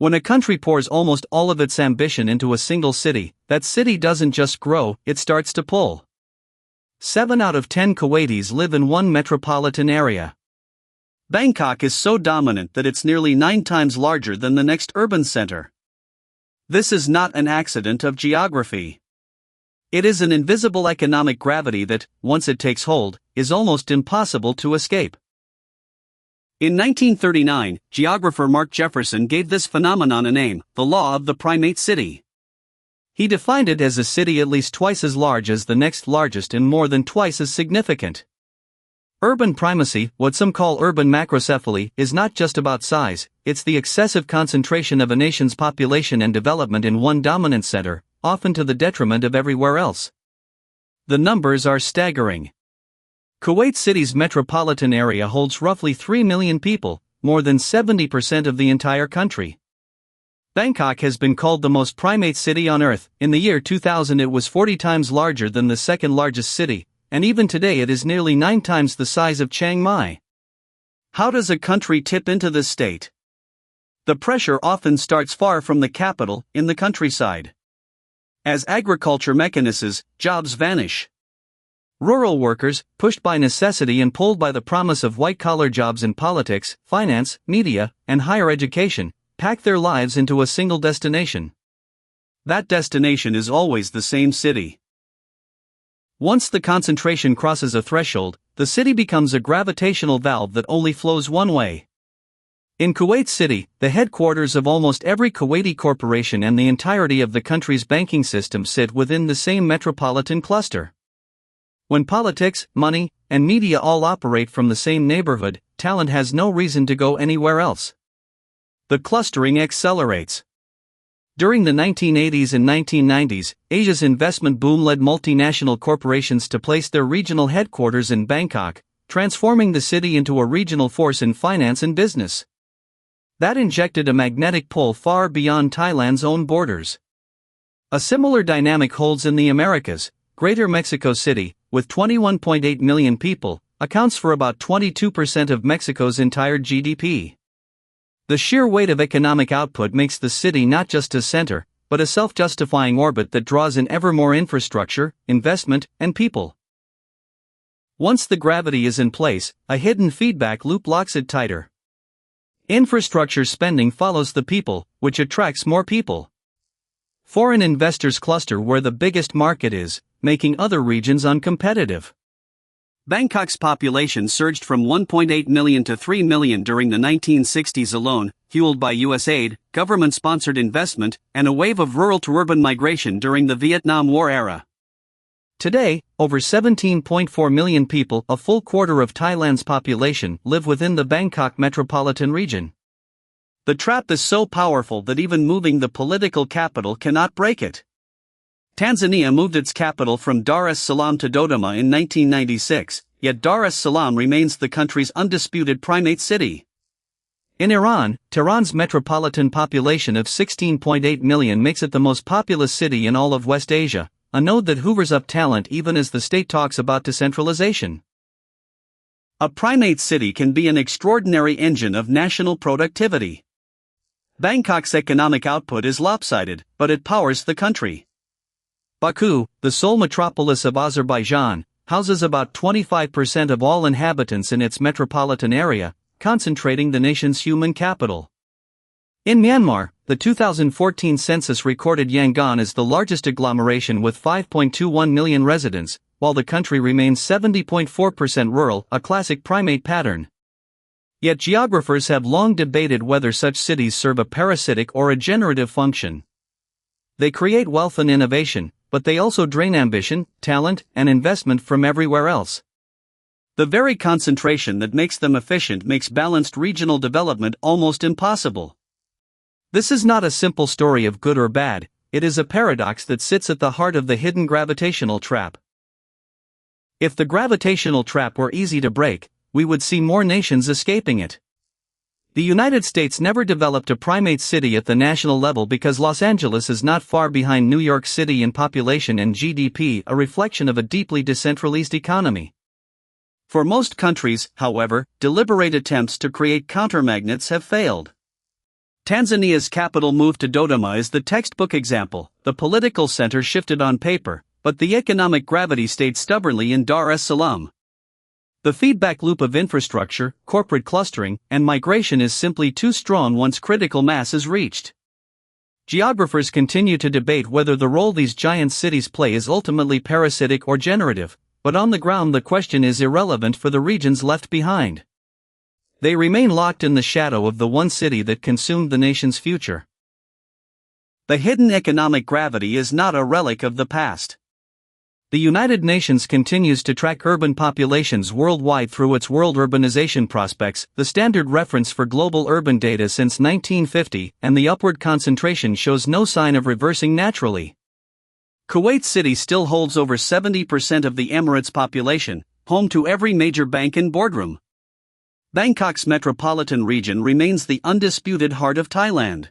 When a country pours almost all of its ambition into a single city, that city doesn't just grow, it starts to pull. 7 out of 10 Kuwaitis live in one metropolitan area. Bangkok is so dominant that it's nearly 9 times larger than the next urban center. This is not an accident of geography. It is an invisible economic gravity that, once it takes hold, is almost impossible to escape. In 1939, geographer Mark Jefferson gave this phenomenon a name, the law of the primate city. He defined it as a city at least twice as large as the next largest and more than twice as significant. Urban primacy, what some call urban macrocephaly, is not just about size, it's the excessive concentration of a nation's population and development in one dominant center, often to the detriment of everywhere else. The numbers are staggering. Kuwait City's metropolitan area holds roughly 3 million people, more than 70% of the entire country. Bangkok has been called the most primate city on earth. In the year 2000 it was 40 times larger than the second largest city, and even today it is nearly 9 times the size of Chiang Mai. How does a country tip into this state? The pressure often starts far from the capital, in the countryside. As agriculture mechanizes, jobs vanish. Rural workers, pushed by necessity and pulled by the promise of white-collar jobs in politics, finance, media, and higher education, pack their lives into a single destination. That destination is always the same city. Once the concentration crosses a threshold, the city becomes a gravitational valve that only flows one way. In Kuwait City, the headquarters of almost every Kuwaiti corporation and the entirety of the country's banking system sit within the same metropolitan cluster. When politics, money, and media all operate from the same neighborhood, talent has no reason to go anywhere else. The clustering accelerates. During the 1980s and 1990s, Asia's investment boom led multinational corporations to place their regional headquarters in Bangkok, transforming the city into a regional force in finance and business. That injected a magnetic pull far beyond Thailand's own borders. A similar dynamic holds in the Americas. Greater Mexico City, with 21.8 million people, accounts for about 22% of Mexico's entire GDP. The sheer weight of economic output makes the city not just a center, but a self-justifying orbit that draws in ever more infrastructure, investment, and people. Once the gravity is in place, a hidden feedback loop locks it tighter. Infrastructure spending follows the people, which attracts more people. Foreign investors cluster where the biggest market is, making other regions uncompetitive. Bangkok's population surged from 1.8 million to 3 million during the 1960s alone, fueled by US aid, government-sponsored investment, and a wave of rural-to-urban migration during the Vietnam War era. Today, over 17.4 million people, a full quarter of Thailand's population, live within the Bangkok metropolitan region. The trap is so powerful that even moving the political capital cannot break it. Tanzania moved its capital from Dar es Salaam to Dodoma in 1996, yet Dar es Salaam remains the country's undisputed primate city. In Iran, Tehran's metropolitan population of 16.8 million makes it the most populous city in all of West Asia, a node that hoovers up talent even as the state talks about decentralization. A primate city can be an extraordinary engine of national productivity. Bangkok's economic output is lopsided, but it powers the country. Baku, the sole metropolis of Azerbaijan, houses about 25% of all inhabitants in its metropolitan area, concentrating the nation's human capital. In Myanmar, the 2014 census recorded Yangon as the largest agglomeration with 5.21 million residents, while the country remains 70.4% rural, a classic primate pattern. Yet geographers have long debated whether such cities serve a parasitic or a generative function. They create wealth and innovation, but they also drain ambition, talent, and investment from everywhere else. The very concentration that makes them efficient makes balanced regional development almost impossible. This is not a simple story of good or bad, it is a paradox that sits at the heart of the hidden gravitational trap. If the gravitational trap were easy to break, we would see more nations escaping it. The United States never developed a primate city at the national level because Los Angeles is not far behind New York City in population and GDP, a reflection of a deeply decentralized economy. For most countries, however, deliberate attempts to create countermagnets have failed. Tanzania's capital move to Dodoma is the textbook example. The political center shifted on paper, but the economic gravity stayed stubbornly in Dar es Salaam. The feedback loop of infrastructure, corporate clustering, and migration is simply too strong once critical mass is reached. Geographers continue to debate whether the role these giant cities play is ultimately parasitic or generative, but on the ground the question is irrelevant for the regions left behind. They remain locked in the shadow of the one city that consumed the nation's future. The hidden economic gravity is not a relic of the past. The United Nations continues to track urban populations worldwide through its World Urbanization Prospects, the standard reference for global urban data since 1950, and the upward concentration shows no sign of reversing naturally. Kuwait City still holds over 70% of the Emirates' population, home to every major bank and boardroom. Bangkok's metropolitan region remains the undisputed heart of Thailand.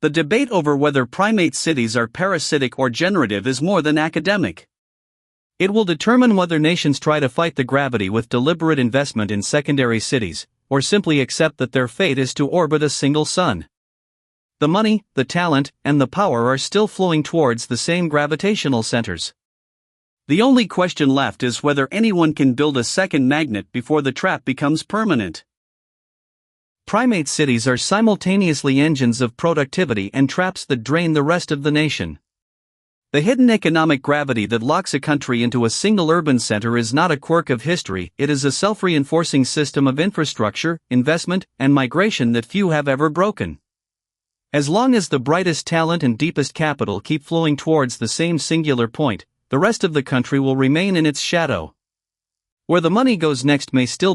The debate over whether primate cities are parasitic or generative is more than academic. It will determine whether nations try to fight the gravity with deliberate investment in secondary cities, or simply accept that their fate is to orbit a single sun. The money, the talent, and the power are still flowing towards the same gravitational centers. The only question left is whether anyone can build a second magnet before the trap becomes permanent. Primate cities are simultaneously engines of productivity and traps that drain the rest of the nation. The hidden economic gravity that locks a country into a single urban center is not a quirk of history, it is a self-reinforcing system of infrastructure, investment, and migration that few have ever broken. As long as the brightest talent and deepest capital keep flowing towards the same singular point, the rest of the country will remain in its shadow. Where the money goes next may still